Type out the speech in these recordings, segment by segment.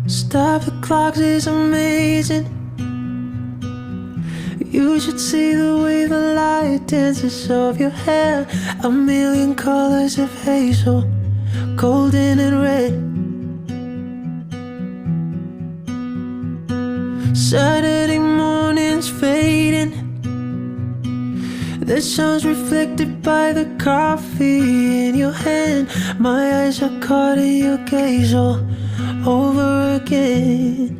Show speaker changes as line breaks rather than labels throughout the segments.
Stop the clocks is amazing. You should see the way the light dances off your hair. A million colors of hazel, golden and red. Saturday morning's fading. The sun's reflected by the coffee in your hand. My eyes are caught in your gaze all over again.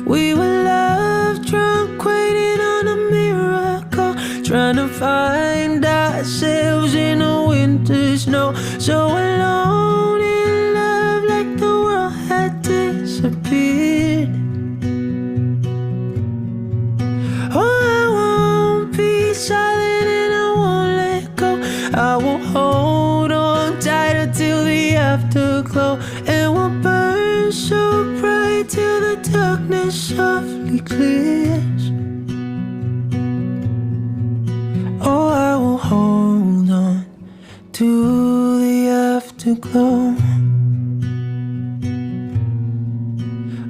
We were love drunk, waiting on a miracle, trying to find ourselves in a winter snow. So alone in love, like the world had disappeared. Oh, I won't be silent and I won't let go. I will hold on tighter till the afterglow, and we'll burn so bright till the darkness softly clears. Oh, I will hold on to the afterglow.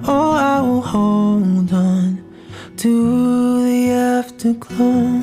Oh, I will hold on to the afterglow.